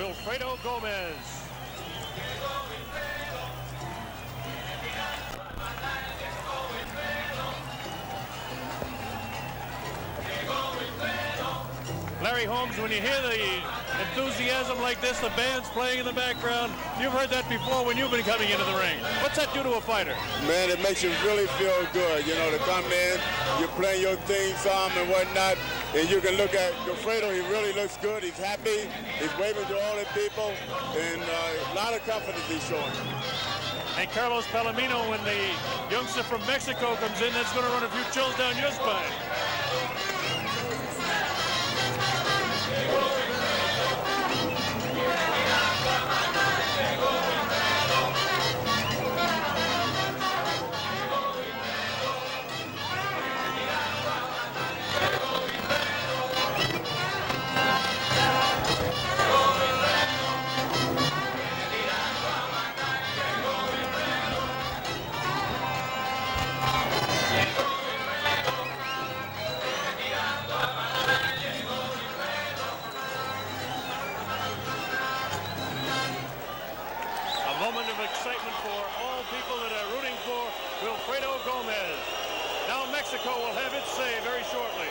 Wilfredo Gomez. Larry Holmes, when you hear the enthusiasm like this, the band's playing in the background, you've heard that before when you've been coming into the ring. What's that do to a fighter? Man, it makes you really feel good, you know, to come in, you're playing your theme song and whatnot, and you can look at Wilfredo, he really looks good, he's happy, he's waving to all the people, and a lot of confidence he's showing. And Carlos Palomino, when the youngster from Mexico comes in, that's going to run a few chills down your spine. Wilfredo Gomez. Now Mexico will have its say very shortly.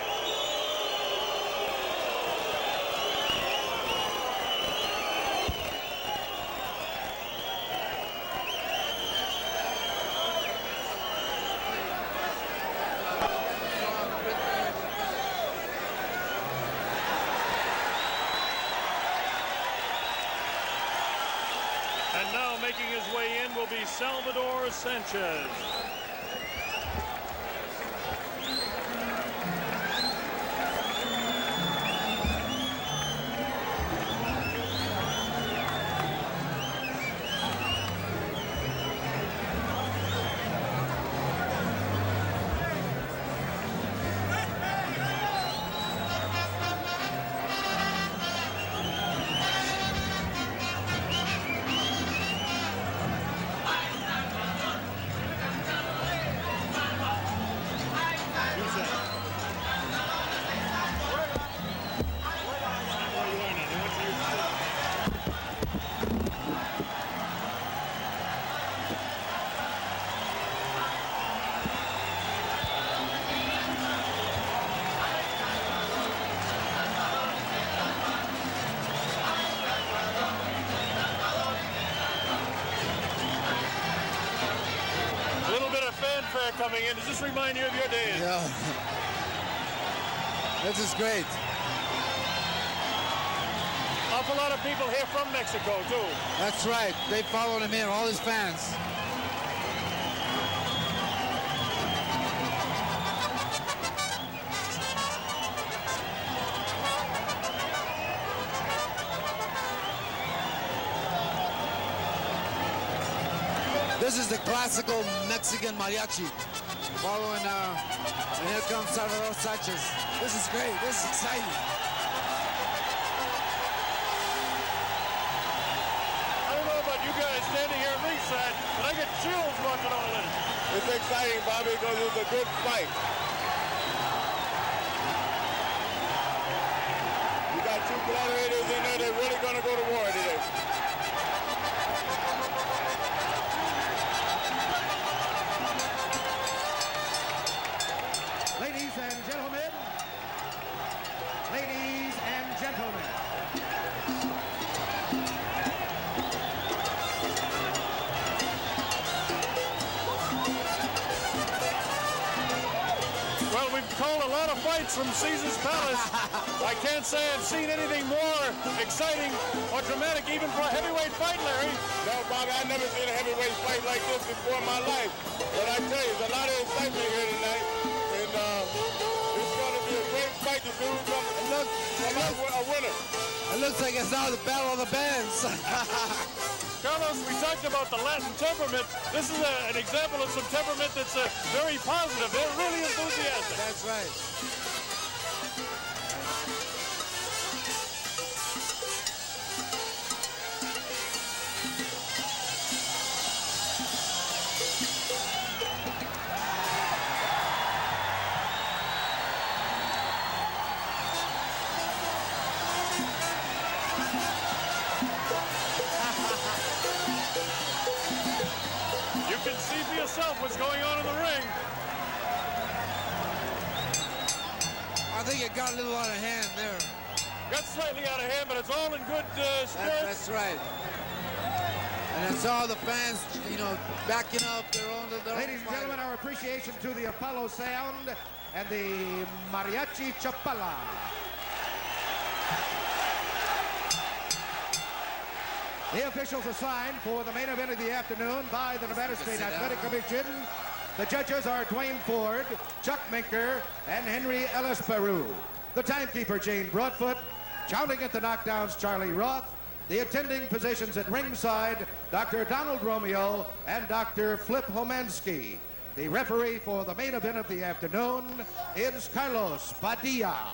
And now making his way in will be Salvador Sanchez. Coming in. Does this remind you of your days? Yeah. This is great. Awful lot of people here from Mexico, too. That's right. They followed him in, all his fans. This is the classical Mexican mariachi. Following, and here comes Salvador Sanchez. This is great. This is exciting. I don't know about you guys standing here at ringside, but I get chills watching all this. It's exciting, Bobby, because it's a good fight. You got two gladiators in there. They're really going to go to war today. Well, we've called a lot of fights from Caesar's Palace. I can't say I've seen anything more exciting or dramatic even for a heavyweight fight, Larry. No, Bobby, I've never seen a heavyweight fight like this before in my life. But I tell you, there's a lot of excitement here tonight. And it's going to be a great fight to do. A winner. It looks like it's now the battle of the bands. Carlos, we talked about the Latin temperament. This is an example of some temperament that's very positive. They're really enthusiastic. That's right. think it got a little out of hand there. Got slightly out of hand, but it's all in good spirits. That's right. And I saw the fans, you know, backing up their own. Ladies and gentlemen, our appreciation to the Apollo Sound and the Mariachi Chapala. The officials assigned for the main event of the afternoon by the Nevada State Athletic Commission. The judges are Dwayne Ford, Chuck Minker, and Henry Ellis Peru. The timekeeper, Jane Broadfoot. Counting at the knockdowns, Charlie Roth. The attending physicians at ringside, Dr. Donald Romeo and Dr. Flip Homansky. The referee for the main event of the afternoon is Carlos Padilla.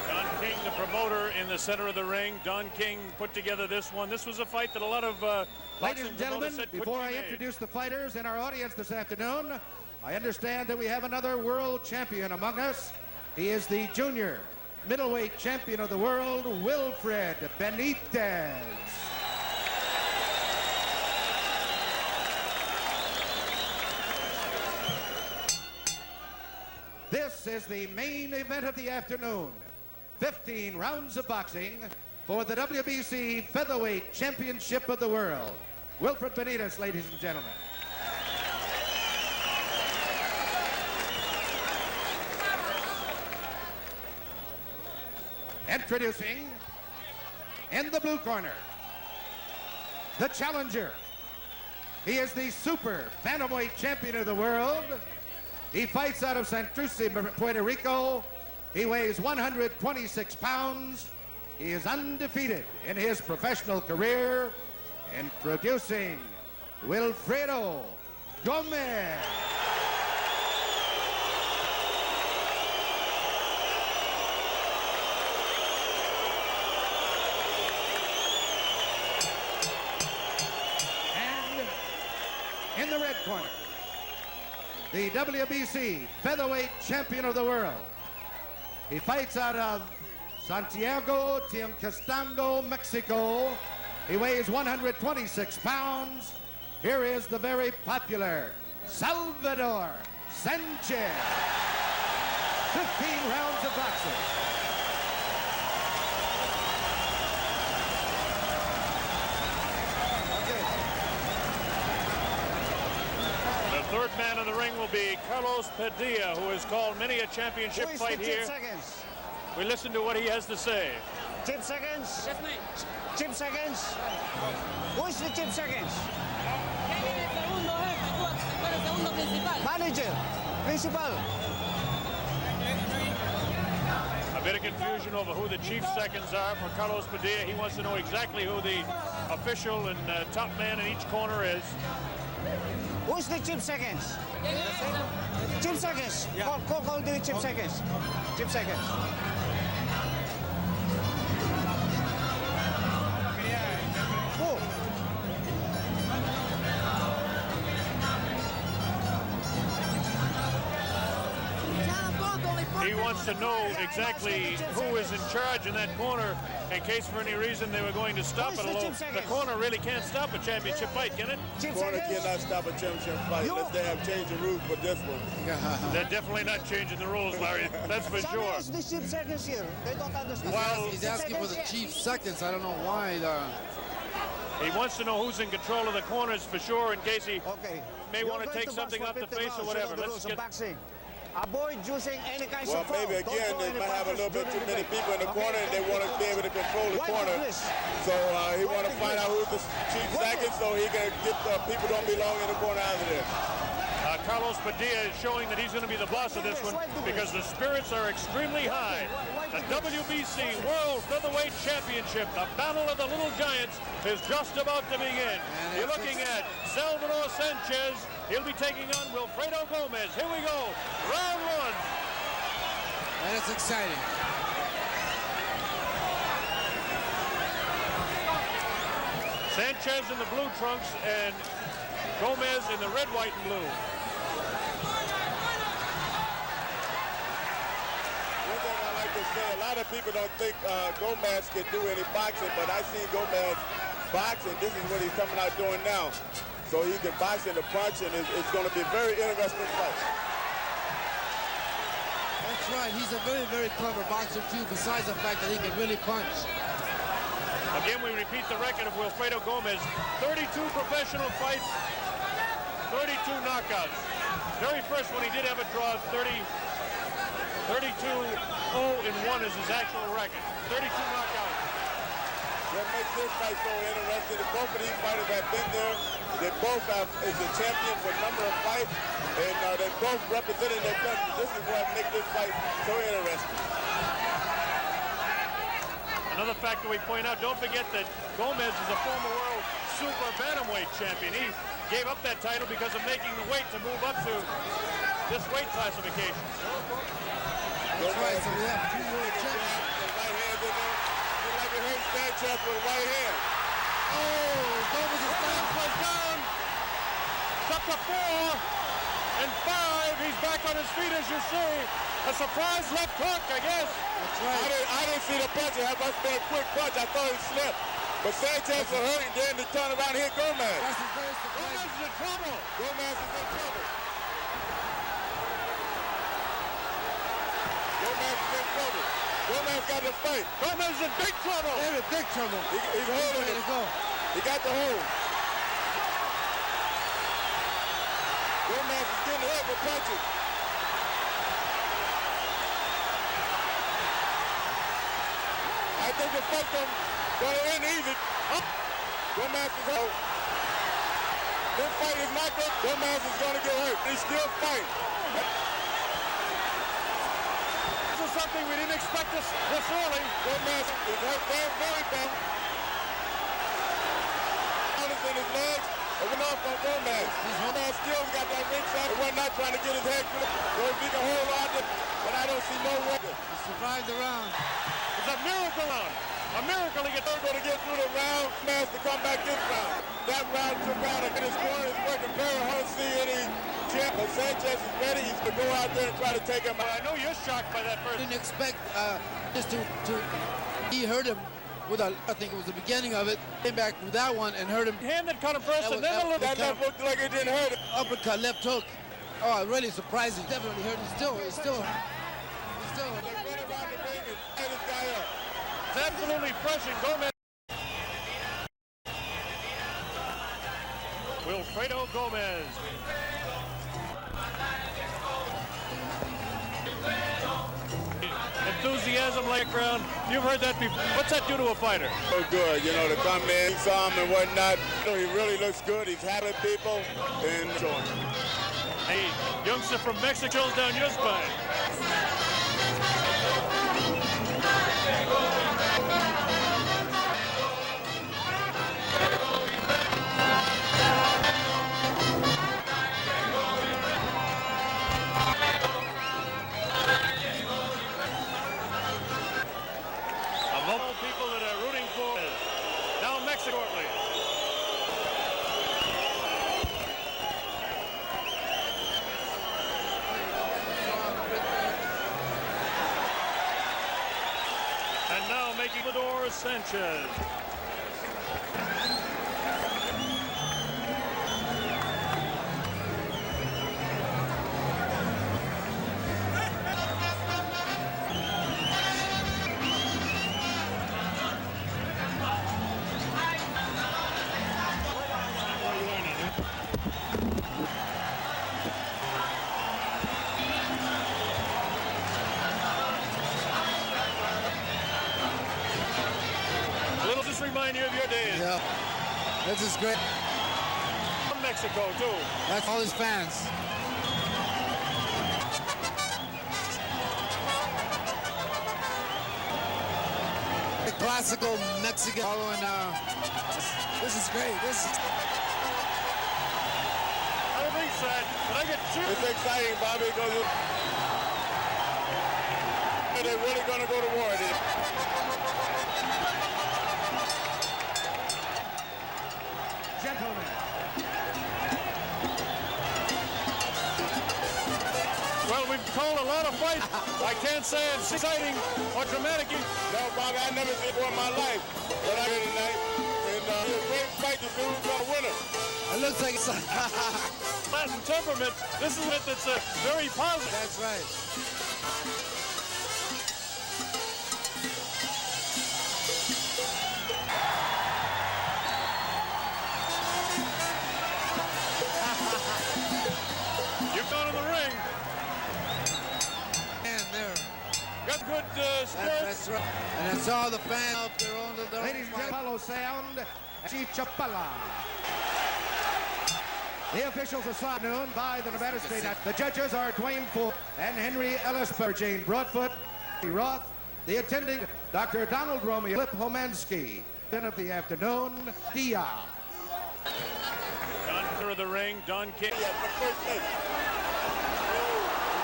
Don King, the promoter, in the center of the ring. Don King put together this one. This was a fight that a lot of ladies and gentlemen, before I introduce the fighters in our audience this afternoon, I understand that we have another world champion among us. He is the junior middleweight champion of the world, Wilfred Benitez. This is the main event of the afternoon. 15 rounds of boxing for the WBC Featherweight Championship of the World. Wilfred Benitez, ladies and gentlemen. Introducing, in the blue corner, the challenger. He is the super bantamweight champion of the world. He fights out of Santurce, Puerto Rico. He weighs 126 pounds. He is undefeated in his professional career. Introducing Wilfredo Gomez. In the red corner, the WBC Featherweight Champion of the World. He fights out of Santiago Tiancastango, Mexico. He weighs 126 pounds. Here is the very popular Salvador Sanchez. 15 rounds of boxing. Third man in the ring will be Carlos Padilla, who has called many a championship fight here. Seconds? We listen to what he has to say. Chip seconds? Yes, mate. Chip seconds? Who is the chip seconds? Manager. Principal. A bit of confusion over who the chief seconds are for Carlos Padilla. He wants to know exactly who the official and top man in each corner is. Who's the chip seconds? Chip seconds. Yeah. Call the chip seconds. Chip seconds. Who? He wants to know exactly who is in charge in that corner in case for any reason they were going to stop it. Although the corner really can't stop a championship fight, can it? The corner cannot stop a championship fight unless they have changed the rules for this one. They're definitely not changing the rules, Larry. That's for sure. The chief seconds here. They don't understand. Well, he's asking for the chief seconds. I don't know why. He wants to know who's in control of the corners for sure in case he may want to take something off the face or whatever. Let's get... Avoid using any kind of Well, maybe again, they might have a little bit too many people in the corner and they want to be able to control the corner. So he want to find out who's the chief second so he can get the people don't belong in the corner out of there. Carlos Padilla is showing that he's going to be the boss of this one because the spirits are extremely high. The WBC World Featherweight Championship, the Battle of the Little Giants, is just about to begin. You're looking at Salvador Sanchez. He'll be taking on Wilfredo Gomez. Here we go. Round one. And it's exciting. Sanchez in the blue trunks and Gomez in the red, white, and blue. A lot of people don't think Gomez can do any boxing, but I see Gomez boxing. This is what he's coming out doing now. So he can box in the punch, and it's going to be a very interesting fight. right. He's a very, very clever boxer, too, besides the fact that he can really punch. Again, we repeat the record of Wilfredo Gomez. 32 professional fights, 32 knockouts. Very first one, he did have a draw, 32-0-1 is his actual record. 32 knockouts. What makes this fight so interesting is both of these fighters have been there. They both is a champion for a number of fights, and they both representing their country. This is what makes this fight so interesting. Another factor we point out, don't forget that Gomez is a former world super bantamweight champion. He gave up that title because of making the weight to move up to this weight classification. That's right, so we have two world champions. Right hands in there. Look like it hurts Sanchez with a right hand. Oh, Gomez is down. Was down. It's up to 4 and 5. He's back on his feet, as you see. A surprise left hook, I guess. That's right. I didn't see the punch. It must have been a quick punch. I thought he slipped. But Sanchez was hurt, and then he turned around and hit Gomez. That's very surprising. Gomez is in trouble. Gomez is in trouble. Gomez is in trouble. Gomez got the fight. Gomez is in big trouble. They're in big trouble. He's holding ready it. to go. He got the hold. Gomez is getting hit with punches. I think the fight gonna end easy. Gomez is hurt. This fight is not good. Gomez is gonna get hurt. He's still fighting. This is something we didn't expect this early. Gomez is hurt very bad. In his legs, it went off on Gomez. Gomez still got that ring shot. We're not trying to get his head through. So if he can hold on to it, but I don't see no way. He survived the round. It's a miracle round. A miracle he gets Going to get through the round. Gomez to come back this round. That round took round. And his corner is working very hard to see any champ. But Sanchez is ready. He's going to go out there and try to take him out. I know you're shocked by that first. Didn't expect just to he hurt him with I think it was the beginning of it. Came back with that one and hurt him. Hand that caught him first, and then a little. That left looked like it didn't hurt him. Uppercut, left hook. Oh, really surprising. Definitely hurt. He's still. They run around the ring and tie this guy up. It's absolutely crushing Gomez. Wilfredo Gomez. Enthusiasm like ground. You've heard that before. What's that do to a fighter? So good, you know, to come in, saw him and whatnot. You know, he really looks good. He's happy people and showing. Hey, youngster from Mexico chills down your spine. People that are rooting for now Mexico. And now making Salvador Sanchez. Remind you of your days. Yeah, this is great. From Mexico too. That's all his fans. The classical Mexican following. This is great. This is. I don't think so, but I get cheered. It's exciting, Bobby, because they're really going to go to war. Gentlemen. Well, we've called a lot of fights. I can't say it's exciting or dramatic. No, Bobby, I never seen one in my life. But I did tonight. And it's a great fight to do who's going to win it. It looks like it's Latin temperament. This is it that's very positive. That's right. Good spirits. That's right. And it's all the fans up their own. Ladies and gentlemen, follow sound, Chief Chapala. The officials are signed noon by the Nevada State. The judges are Dwayne Ford and Henry Ellis, Jane Broadfoot, Roth. The attending, Dr. Donald Romeo, Flip Homansky. Then of the afternoon, Dia. Don through the ring, Don King.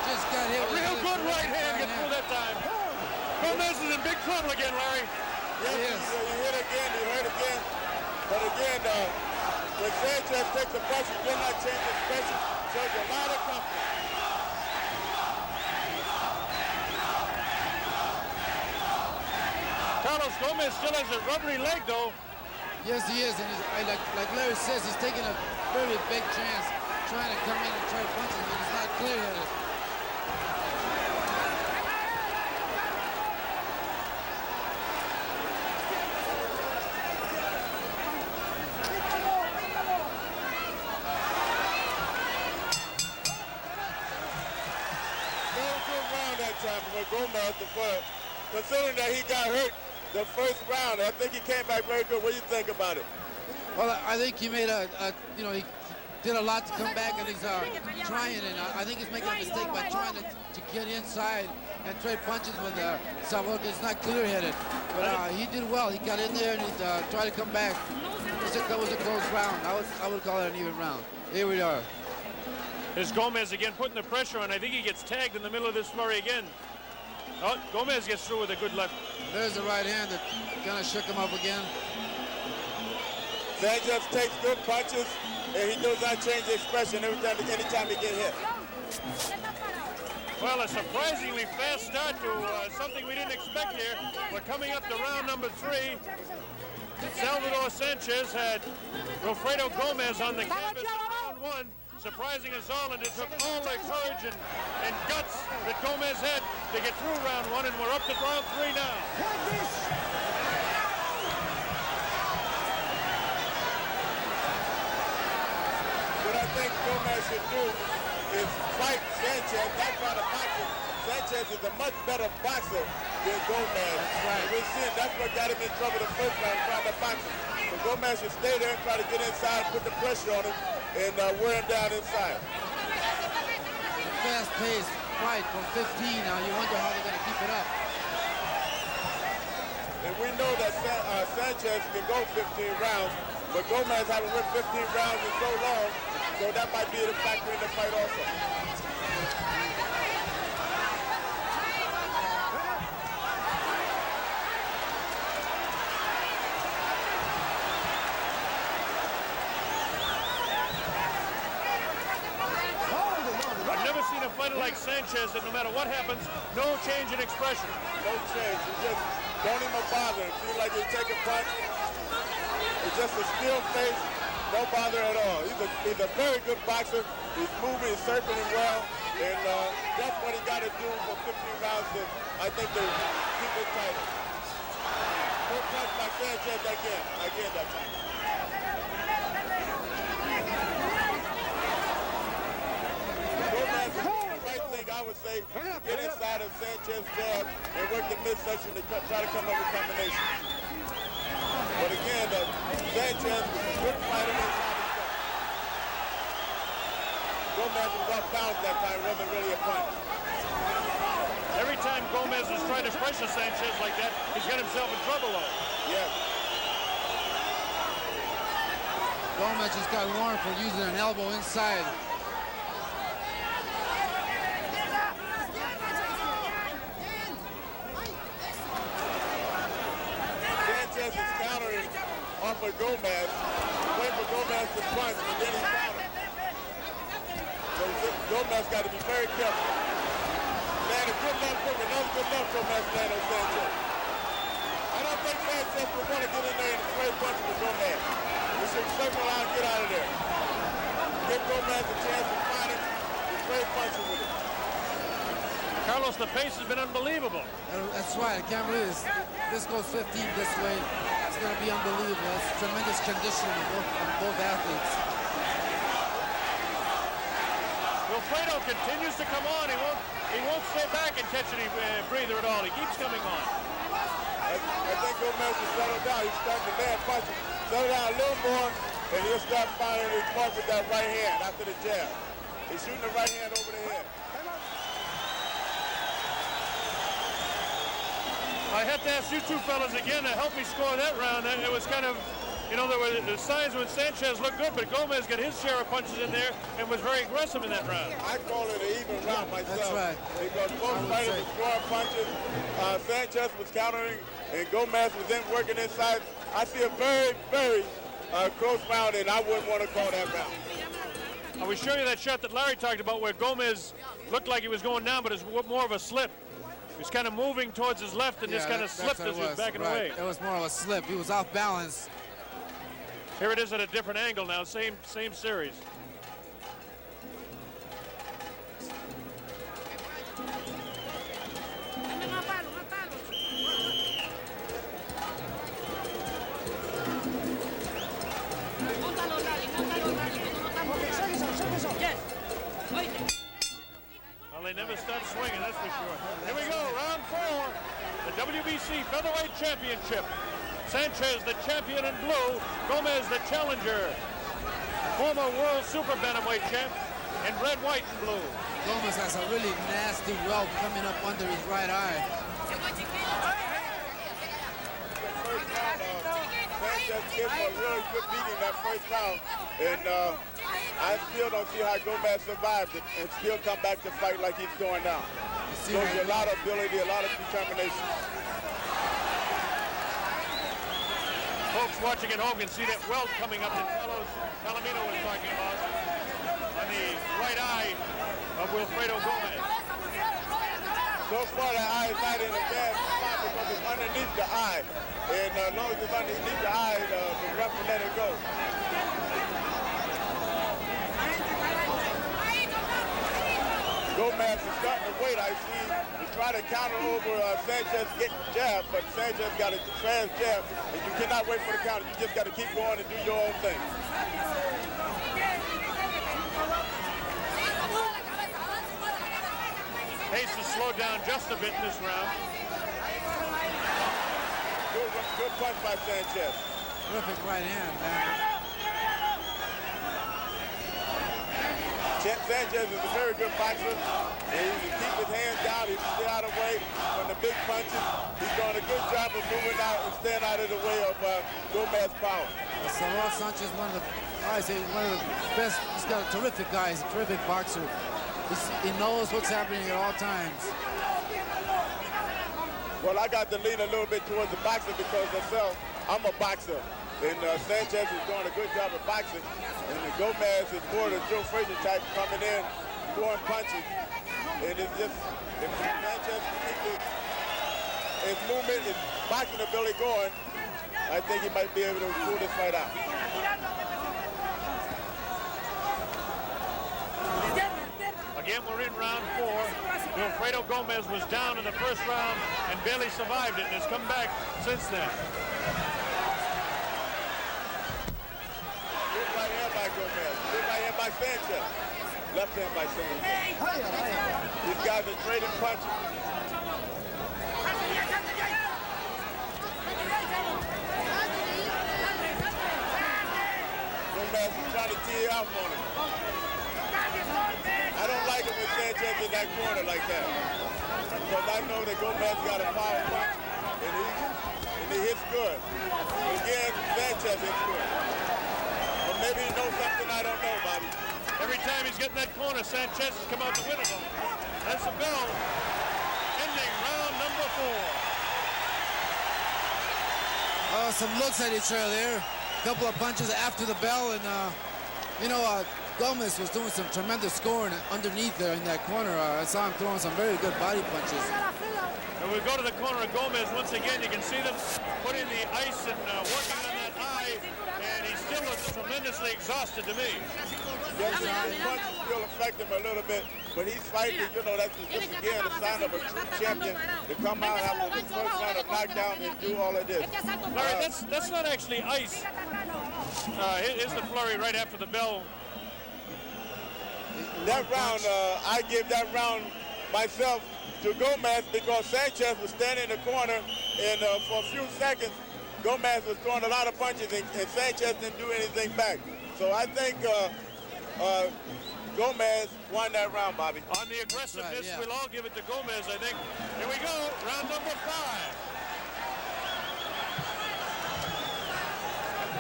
Just got hit A real good right hand gets through that time. Gomez is in big trouble again, Larry. Yes, he hit again, he hurt again. But again, when Sanchez takes a punch, he did not change his expression. Shows a lot of confidence. Carlos Gomez still has a rubbery leg, though. Yes, he is. And like Larry says, he's taking a very big chance trying to come in and try to punch him, but it's not clear-headed. Gomez, considering that he got hurt the first round, I think he came back very good. What do you think about it? Well, I think he made he did a lot to come back, and he's trying, and I think he's making a mistake by trying to get inside and trade punches with Salvador. It's not clear-headed, but he did well. He got in there and he tried to come back. That was a close round. I would call it an even round. Here we are. There's Gomez again putting the pressure on. I think he gets tagged in the middle of this flurry again. Oh, Gomez gets through with a good left. There's the right hand that kind of shook him up again. Sanchez takes good punches, and he does not change the expression anytime he gets hit. Well, a surprisingly fast start to something we didn't expect here. We're coming up to round number 3. Salvador Sanchez had Wilfredo Gomez on the canvas in round 1. Surprising us all, and it took all the courage and guts that Gomez had to get through round 1, and we're up to round 3 now. What I think Gomez should do is fight Sanchez, not try to box him. Sanchez is a much better boxer than Gomez. That's right. And we're seeing that's what got him in trouble the first round, trying to box him. So Gomez should stay there and try to get inside, put the pressure on him, and wear him down inside. Fast-paced fight from 15 now. You wonder how they're going to keep it up. And we know that Sanchez can go 15 rounds, but Gomez haven't won 15 rounds in so long, so that might be a factor in the fight also. Like Sanchez, that no matter what happens, no change in expression. No change. You just don't even bother. It seems like you take a punch. It's just a still face, no bother at all. He's a very good boxer. He's moving, he's circling well, and that's what he got to do for 15 rounds. I think to keep it tight. Good punch by Sanchez again that time. I would say get inside of Sanchez's jab and work the midsection to try to come up with combinations. But again, Sanchez couldn't fight him inside his jab. Gomez was off balance that time, wasn't really a punch. Every time Gomez has tried to pressure Sanchez like that, he's got himself in trouble though. Yes. Gomez just got warned for using an elbow inside. Sanchez is countering off of Gomez, waiting for Gomez to punch, and then he counters. So Gomez got to be very careful. Man, a good left hook, another good left Gomez land on Sanchez. I don't think Sanchez would want to get in there and straight punch with Gomez. He should circle out and get out of there. Give Gomez a chance to find him and straight punch him with it. Carlos, the pace has been unbelievable. That's right. I can't believe this. This goes 15 this way. It's going to be unbelievable. It's tremendous conditioning on both athletes. Wilfredo continues to come on. He won't he won't stay back and catch any breather at all. He keeps coming on. I think Gomez will settle down. He's starting to land punches. Settle down a little more, and he'll start finding his mark with that right hand after the jab. He's shooting the right hand over the head. I have to ask you two fellas again to help me score that round. It was kind of, you know, there were the signs when Sanchez looked good, but Gomez got his share of punches in there and was very aggressive in that round. I call it an even round myself. That's right. Because both fighters were throwing punches. Sanchez was countering, and Gomez was then working inside. I see a very, very close round, and I wouldn't want to call that round. I was showing you that shot that Larry talked about where Gomez looked like he was going down, but it was more of a slip. He was kind of moving towards his left and just kind of slipped as he was backing away. It was more of a slip. He was off balance. Here it is at a different angle now, same series. Well, they never stop swinging, that's for sure. Here we go, round 4. The WBC Featherweight Championship. Sanchez, the champion in blue. Gomez, the challenger. Former world super bantamweight champ in red, white, and blue. Gomez has a really nasty welt coming up under his right eye. Sanchez gave him a really good beating that first round, and I still don't see how Gomez survived it and still come back to fight like he's doing now. Shows you a lot of ability, a lot of determination. Folks watching at home can see that welt coming up that Palomino was talking about on the right eye of Wilfredo Gomez. So far, the eye is not in a bad spot because it's underneath the eye. And as long as it's underneath the eye, the ref will let it go. Gomez is starting to wait. I see he tried to counter over Sanchez getting jabbed, but Sanchez got a fast jab, and you cannot wait for the counter. You just got to keep going and do your own thing. Pace has slowed down just a bit in this round. Good punch by Sanchez. Terrific right hand, man. Sanchez is a very good boxer, and he can keep his hands down. He can stay out of the way from the big punches. He's doing a good job of moving out and staying out of the way of Gomez's power. Salvador Sanchez, one of the best. He's got a terrific guy. He's a terrific boxer. He knows what's happening at all times. Well, I got to lean a little bit towards the boxer because myself, I'm a boxer. And Sanchez is doing a good job of boxing. And Gomez is more the Joe Frazier type coming in, throwing punches. And it's just, if Sanchez keeps his movement, his boxing ability going, I think he might be able to pull this fight out. Again, we're in round 4. Wilfredo Gomez was down in the first round and barely survived it and has come back since then. Good right hand by Gomez. Good right hand by Sanchez. Left hand by Sanchez. These guys are trading punches. Gomez is trying to tee out on him. I don't like it when Sanchez in that corner like that. Because I know that Gomez got a power punch and he hits good. Again, Sanchez hits good. But maybe he knows something I don't know, Bobby. Every time he's getting that corner, Sanchez has come out to win it. That's the bell. Ending round number 4. Some looks at each other there. A couple of punches after the bell, and Gomez was doing some tremendous scoring underneath there in that corner. I saw him throwing some very good body punches. And we go to the corner of Gomez once again. You can see them putting the ice and working on that eye, and he still looks tremendously exhausted to me. Yes, his punches still affect him a little bit, but he's fighting. You know, that's just again a sign of a true champion to come out after the first round of knockdown and do all of this. Larry, that's not actually ice. Here's the flurry right after the bell. That round, I give that round myself to Gomez because Sanchez was standing in the corner, and for a few seconds, Gomez was throwing a lot of punches, and Sanchez didn't do anything back. So I think Gomez won that round, Bobby. On the aggressiveness, right, yeah. we'll all give it to Gomez, I think. Here we go, round number 5.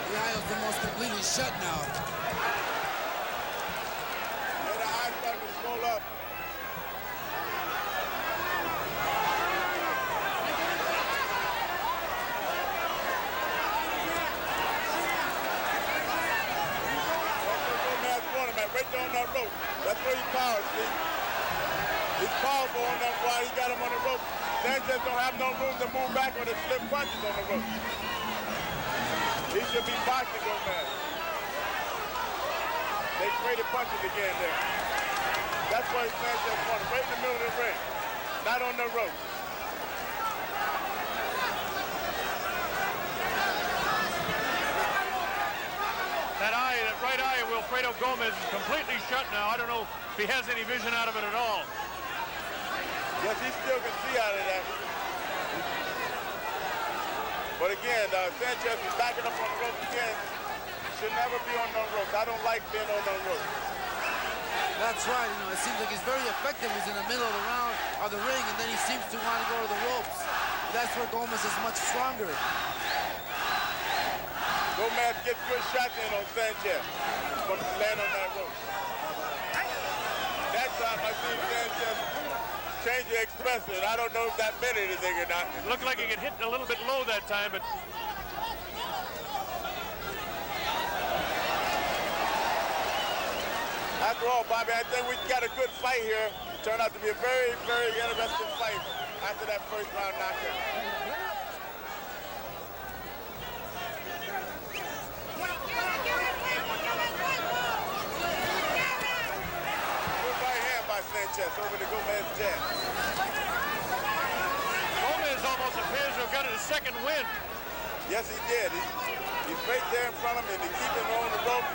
The eye is almost completely shut now. And the eye starting to swell up. Right there on that rope. That's where he powers, see? He's powerful on that while he got him on the rope. Sanchez don't have no room to move back on the slip punches on the rope. He should be boxing Gomez. They traded punches again there. That's why Sanchez won, right in the middle of the ring. Not on the rope. That right eye of Wilfredo Gomez is completely shut now. I don't know if he has any vision out of it at all. Yes, he still can see out of that. But again, Sanchez is backing up on the ropes again. Should never be on those ropes. I don't like being on those ropes. That's right. You know, it seems like he's very effective. He's in the middle of the round of the ring, and then he seems to want to go to the ropes. That's where Gomez is much stronger. Gomez gets good shots in on Sanchez from laying on that rope. That time I see Sanchez change the expression. I don't know if that meant anything or not. It looked like he got hit a little bit low that time, but after all, Bobby, I think we got a good fight here. It turned out to be a very, very interesting fight after that first round knockout. Sanchez over to Gomez jab. Gomez almost appears to have got his second win. Yes, he did. He's right there in front of him, and he keeps him on the rope.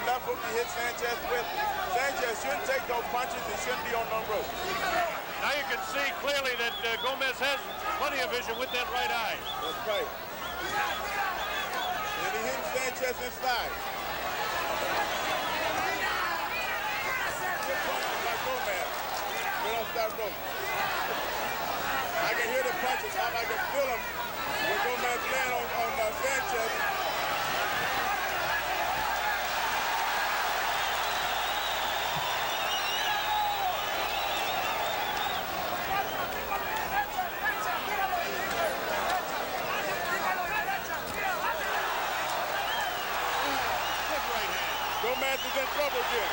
Left hook he hit Sanchez with. Sanchez shouldn't take those punches. He shouldn't be on the rope. Now you can see clearly that Gomez has plenty of vision with that right eye. That's right. And he hit Sanchez inside. That rope. I can hear the punches. I can feel them when Gomez land on Sanchez. Good right hand. Gomez is in trouble again.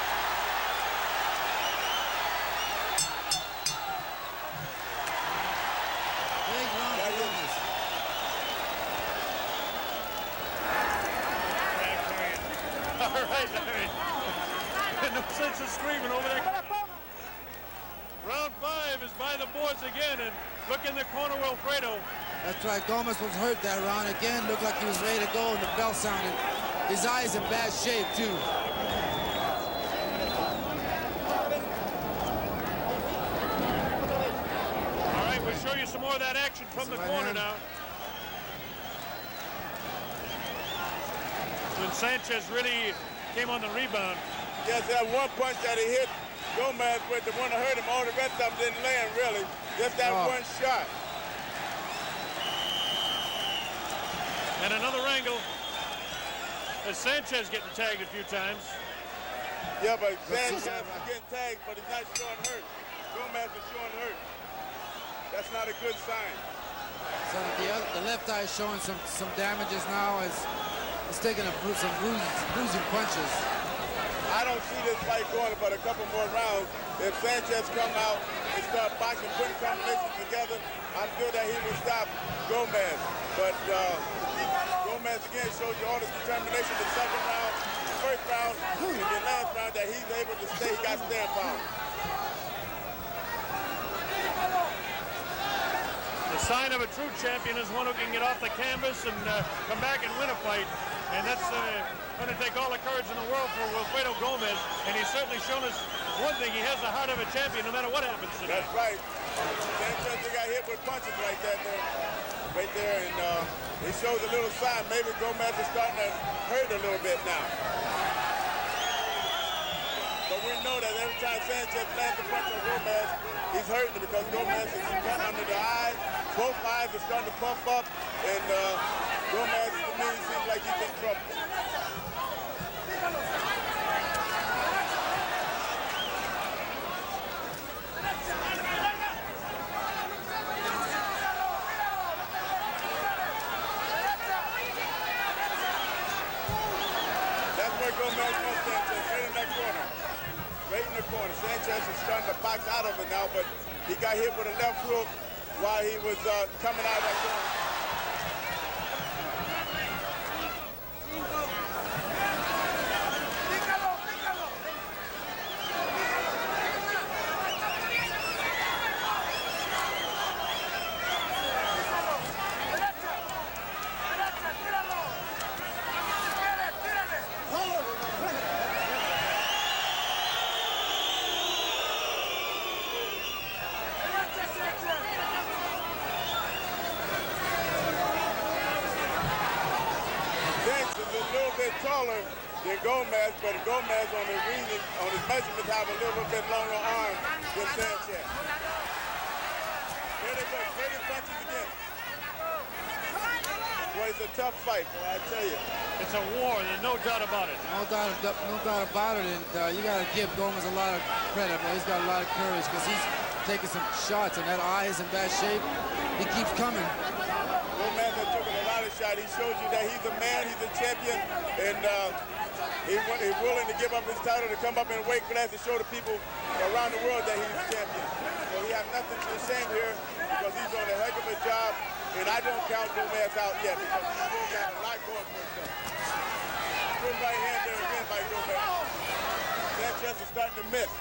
All right, no sense of screaming over there. Round 5 is by the boards again, and look in the corner, Wilfredo. That's right. Gomez was hurt that round again. Looked like he was ready to go, and the bell sounded. His eye is in bad shape too. All right, we'll show you some more of that action from the corner now. When Sanchez really came on the rebound. Yes, that one punch that he hit Gomez with, the one that hurt him, all the rest of them didn't land really. Just that one shot. And another angle as Sanchez getting tagged a few times. Yeah, but Sanchez is getting tagged, but he's not showing hurt. Gomez is showing hurt. That's not a good sign. So the left eye is showing some damages now as he's taking some bruising punches. I don't see this fight going but a couple more rounds. If Sanchez come out and start boxing, putting combinations together, I'm sure that he will stop Gomez. But Gomez again shows you all the determination the second round, the first round, and the last round that he's able to stay. He got stand power. The sign of a true champion is one who can get off the canvas and come back and win a fight. And that's going to take all the courage in the world for Wilfredo Gomez, and he's certainly shown us one thing, he has the heart of a champion no matter what happens tonight. That's right. Sanchez got hit with punches like that right there, and it shows a little sign. Maybe Gomez is starting to hurt a little bit now. But we know that every time Sanchez lands a punch on Gomez, he's hurting because Gomez is cut under the eye. Both eyes are starting to puff up, and Gomez, to me, seems like he's in trouble. That's where Gomez wants Sanchez, right in that corner. Right in the corner. Sanchez is starting to box out of it now, but he got hit with a left hook while he was coming out of that corner. Taller than Gomez, but Gomez on his measurements have a little bit longer arm than Sanchez. Here they go, trading punches again. Boy, it's a tough fight, boy, I tell you. It's a war, there's no doubt about it. No doubt about it, and you got to give Gomez a lot of credit, man. He's got a lot of courage because he's taking some shots, and that eye is in bad shape. He keeps coming. Gomez has taken a lot of shots. He shows you that he's a man, he's a champion, and he's willing to give up his title to come up in a weight class and show the people around the world that he's a champion. So he has nothing to shame here because he's doing a heck of a job, and I don't count Gomez out yet because he's still got a lot going for himself. Good right hand there again by Gomez. Sanchez is starting to miss.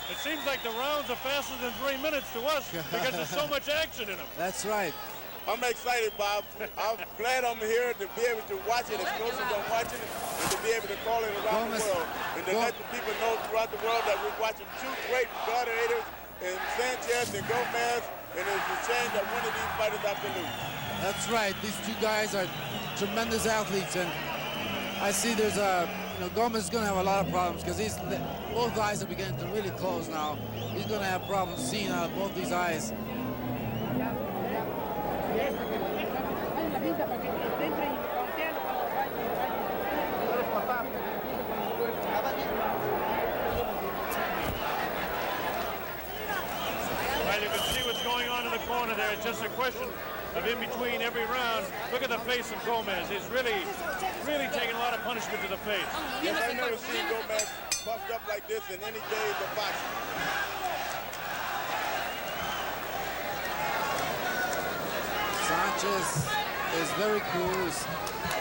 It seems like the rounds are faster than 3 minutes to us because there's so much action in them. That's right. I'm excited, Bob. I'm glad I'm here to be able to watch it as close as I'm watching it and to be able to call it around the world and to let the people know throughout the world that we're watching two great gladiators in Sanchez and Gomez, and it's a shame that one of these fighters have to lose. That's right. These two guys are tremendous athletes, and I see there's a Gomez is going to have a lot of problems because both eyes are beginning to really close now. He's going to have problems seeing out of both these eyes. Well, you can see what's going on in the corner there. It's just a question of in between every round. Look at the face of Gomez. He's really taking a lot of punishment to the face. Yes, I've never seen Gomez puffed up like this in any days of boxing. Sanchez is very cool.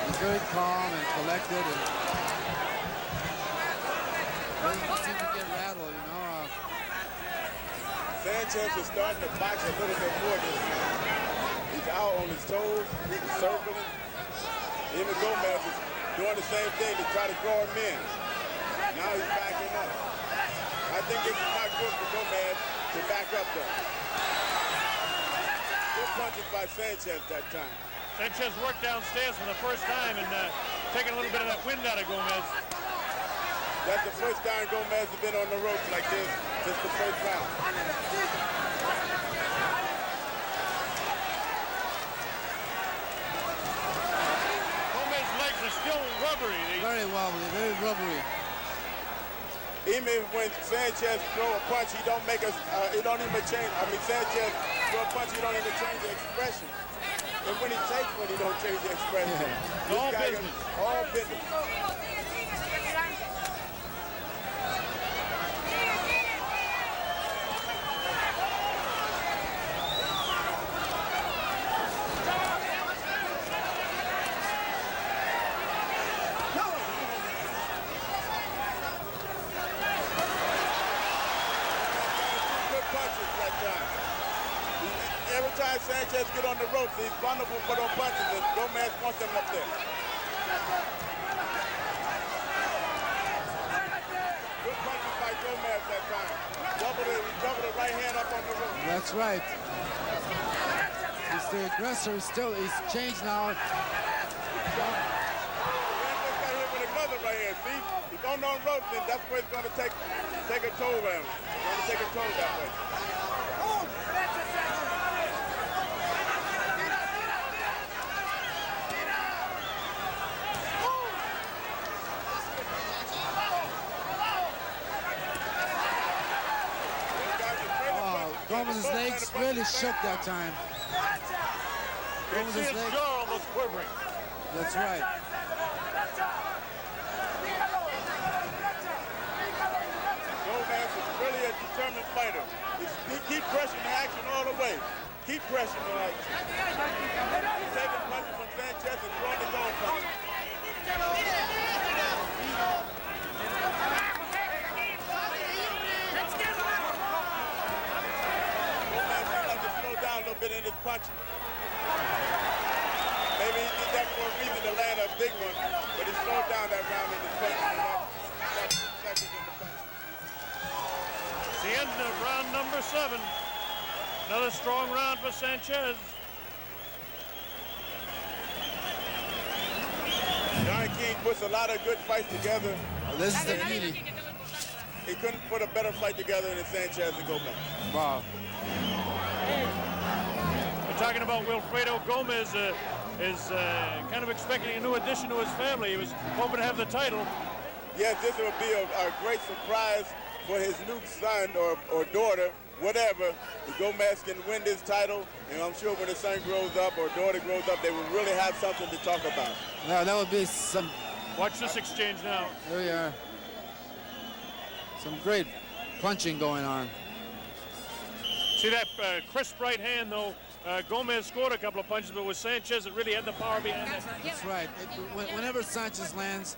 He's very calm and collected, and doesn't seem to get rattled, Sanchez is starting to box a little bit more this time. He's out on his toes, he's circling. Even Gomez is doing the same thing to try to draw him in. Now he's backing up. I think this is not good for Gomez to back up though. Good punches by Sanchez that time. Sanchez worked downstairs for the first time and taking a little bit of that wind out of Gomez. That's the first time Gomez has been on the ropes like this since the first round. Gomez's legs are still rubbery. Very wobbly, very rubbery. Even when Sanchez throw a punch, he don't even change. Sanchez throw a punch, he don't even change the expression. And when he takes one, he don't change the expression. Yeah. All business. All business. Every time Sanchez get on the ropes, he's vulnerable for those punches, and Gomez wants him up there. Good punches by Gomez that time. Doubled the right hand up on the rope. That's right. He's the aggressor. He's changed now. Right here. See, he's on the rope, then that's where it's going to take a toll on him. It's going to take a toll that way. Oh, Gomez's legs really shook that time. Gomez's jaw almost quivering. That's right. Really a determined fighter. He keep pressing the action all the way. Keep pressing the action. He's taking punches from Sanchez and throwing his own punches. Gomez would like to slow down a little bit in his punching. Maybe he did that for a reason to land a big one, but he slowed down that round in his punching. The end of round number 7. Another strong round for Sanchez. Johnny King puts a lot of good fights together. Oh, this is the beauty. He couldn't put a better fight together than Sanchez and Gomez. Wow. We're talking about Wilfredo Gomez is kind of expecting a new addition to his family. He was hoping to have the title. Yes, this would be a great surprise for his new son or daughter, whatever. If Gomez can win this title, and I'm sure when his son grows up or daughter grows up, they will really have something to talk about. Now that would be some. Watch this exchange now. There we are. Some great punching going on. See that crisp right hand, though. Gomez scored a couple of punches, but with Sanchez, it really had the power behind it. That's right. Whenever Sanchez lands,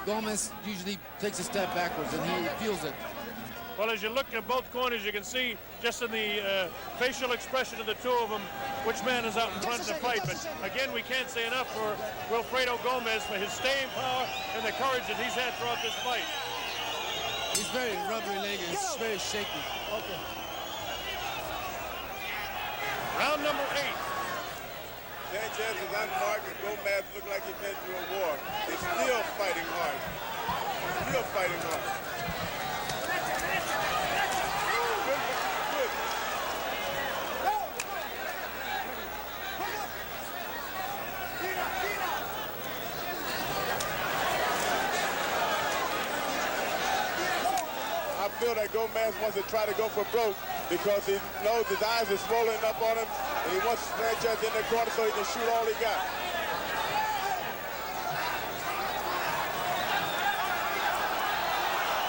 Gomez usually takes a step backwards, and he feels it. Well, as you look at both corners, you can see just in the facial expression of the two of them which man is out in front of the fight. But again, we can't say enough for Wilfredo Gomez for his staying power and the courage that he's had throughout this fight. He's very rubbery-legged. He's very shaky. Okay. Round number 8. Sanchez is unmarked, and Gomez look like he's been through a war. He's still fighting hard. Still fighting hard. Good. I feel that Gomez wants to try to go for broke because he knows his eyes are swollen up on him, and he wants Sanchez in the corner so he can shoot all he got.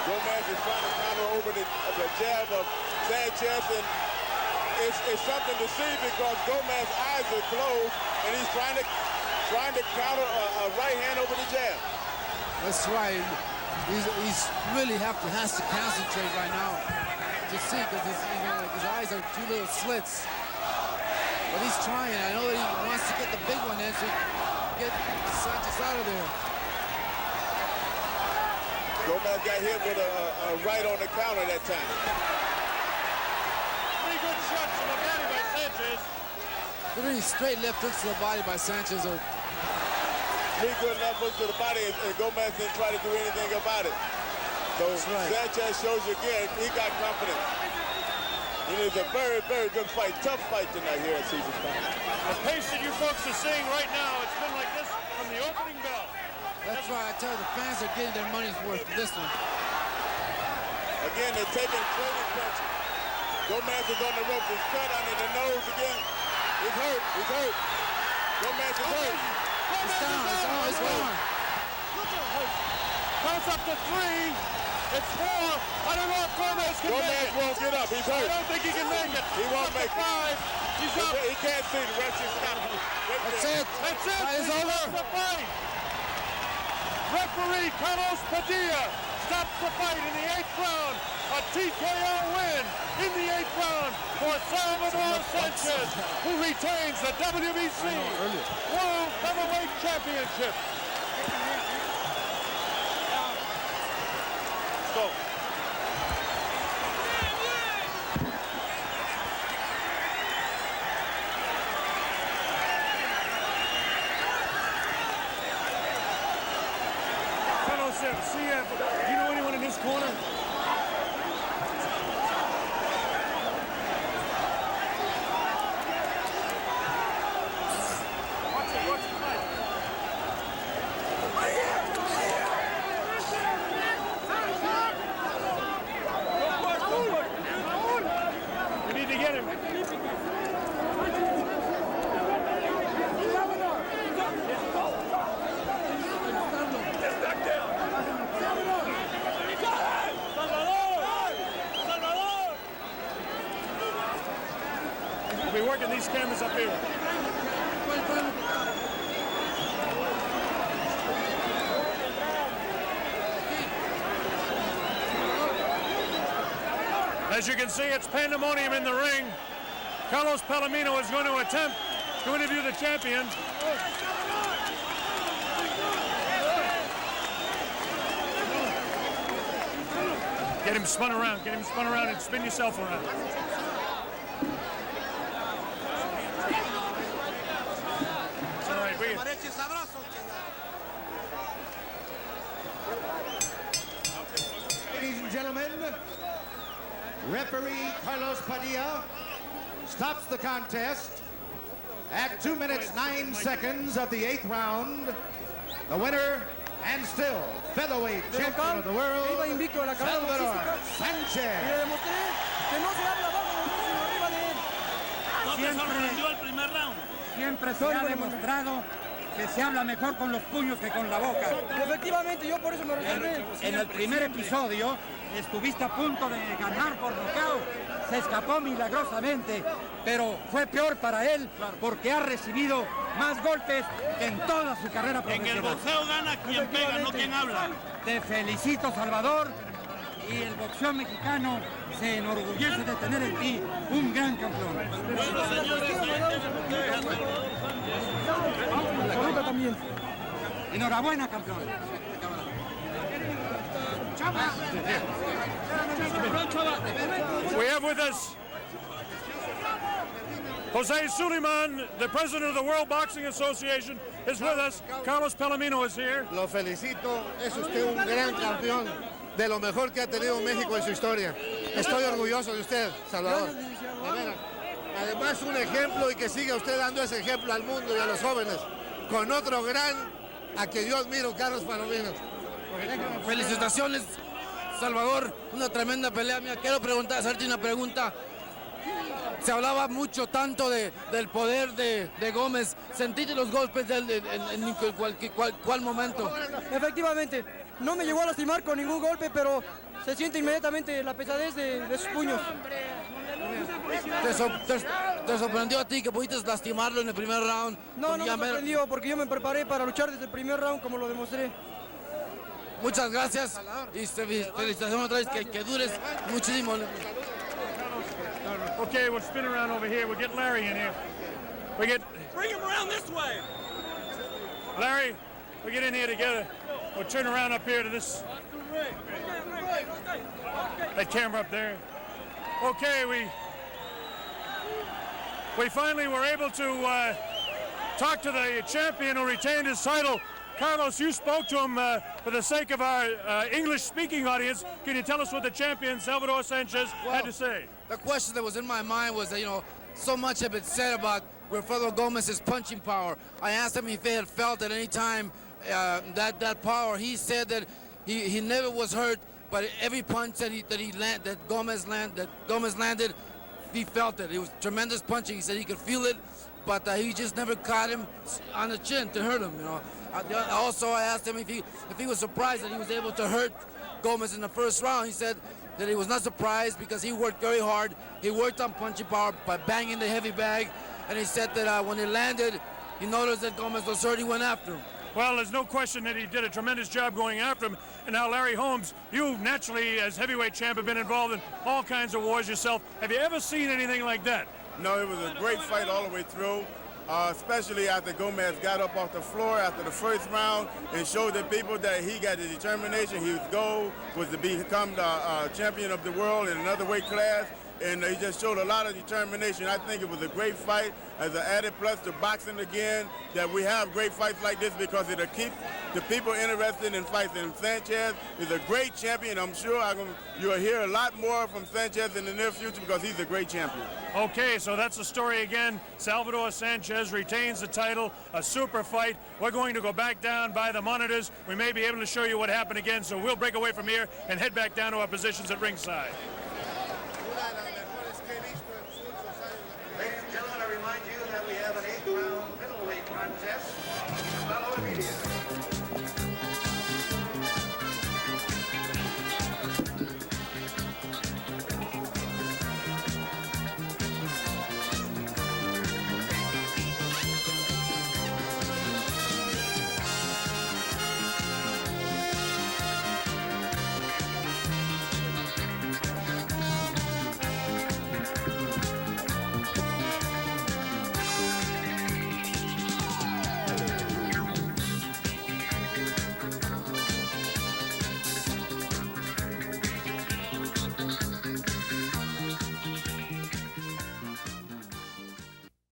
Gomez is trying to counter over the jab of Sanchez, and it's something to see because Gomez's eyes are closed, and he's trying to counter a right hand over the jab. That's right. He's really has to concentrate right now to see because his eyes are two little slits. But he's trying. I know that he wants to get the big one in so he can get Sanchez out of there. Gomez got hit with a right on the counter that time. 3 good shots to the body by Sanchez. 3 straight left hooks to the body by Sanchez. 3 good left hooks to the body, and Gomez didn't try to do anything about it. So right. Sanchez shows you again, he got confidence. It is a very, very good fight. Tough fight tonight here at Caesars Palace. The pace that you folks are seeing right now, it's been like this from the opening bell. That's right. I tell you, the fans are getting their money's worth for this one. Again, they're taking trading punches. Gomez is on the ropes. He's cut under the nose again. He's hurt. He's hurt. Gomez is hurt. He's down. He's gone. Counts up to 3. It's 4. I don't know if Gomez can make it. Gomez won't get up. He's hurt. I don't think he can make it. He won't make it. 5. He's up. He can't see. The ref just stopped him. That's it. That's it. Fight is over. The fight. Referee Carlos Padilla stops the fight in the 8th round. A TKO win in the 8th round for Salvador Sanchez, who retains the WBC World Heavyweight Championship. Go. see, do you know anyone in this corner? We need to get him. We'll be working these cameras up here. As you can see, it's pandemonium in the ring. Carlos Palomino is going to attempt to interview the champion. Get him spun around and spin yourself around. It's all right, Ladies and gentlemen, referee Carlos Padilla stops the contest at 2 minutes 9 seconds of the 8th round. The winner and still featherweight champion of the world, Salvador Sanchez. Siempre se ha demostrado que se habla mejor con los puños que con la boca. Efectivamente, yo por eso me reservé. En el primer episodio estuviste a punto de ganar por nocaut. Se escapó milagrosamente, pero fue peor para él porque ha recibido más golpes que en toda su carrera profesional. En el boxeo gana quien pega, no quien habla. Te felicito, Salvador, y el boxeo mexicano se enorgullece de tener en ti un gran campeón. Bueno, señores, También. Enhorabuena, campeón. We have with us Jose Suleiman, the president of the World Boxing Association, is with us. Carlos Palomino is here. Lo felicito, es usted un gran campeón, de lo mejor que ha tenido México en su historia. Estoy orgulloso de usted, Salvador. De veras. Además, un ejemplo y que siga usted dando ese ejemplo al mundo y a los jóvenes, con otro gran, a que yo admiro, Carlos Palomino. Felicitaciones, Salvador, una tremenda pelea. Mira, quiero hacerte una pregunta. Se hablaba mucho tanto del poder de Gómez. ¿Sentiste los golpes de él en cuál momento? Efectivamente, no me llegó a lastimar con ningún golpe, pero se siente inmediatamente la pesadez de sus puños. ¿Te sorprendió a ti que pudiste lastimarlo en el primer round? No me sorprendió porque yo me preparé para luchar desde el primer round como lo demostré. Muchas gracias y felicitaciones otra vez, que dures muchísimo. Okay, we'll spin around over here. We'll get Larry in here. Bring him around this way. Larry, we'll get in here together. We'll turn around up here to this. That camera up there. Okay, we finally were able to talk to the champion who retained his title. Carlos, you spoke to him for the sake of our English-speaking audience. Can you tell us what the champion, Salvador Sanchez, had to say? The question that was in my mind was that, so much had been said about Wilfredo Gomez's punching power. I asked him if he had felt at any time that power. He said that he never was hurt, but every punch that Gomez landed, he felt it. It was tremendous punching. He said he could feel it, but he just never caught him on the chin to hurt him. Also, I asked him if he was surprised that he was able to hurt Gomez in the first round. He said that he was not surprised because he worked very hard. He worked on punching power by banging the heavy bag, and he said that when he landed, he noticed that Gomez was hurt. He went after him. Well, there's no question that he did a tremendous job going after him. And now, Larry Holmes, you naturally, as heavyweight champ, have been involved in all kinds of wars yourself. Have you ever seen anything like that? No, it was a great fight all the way through. Especially after Gomez got up off the floor after the first round and showed the people that he got the determination. His goal was to become the champion of the world in another weight class. and he just showed a lot of determination. I think it was a great fight as an added plus to boxing again, that we have great fights like this because it'll keep the people interested in fights. And Sanchez is a great champion. I'm sure you'll hear a lot more from Sanchez in the near future because he's a great champion. Okay, so that's the story again. Salvador Sanchez retains the title, a super fight. We're going to go back down by the monitors. We may be able to show you what happened again, so we'll break away from here and head back down to our positions at ringside.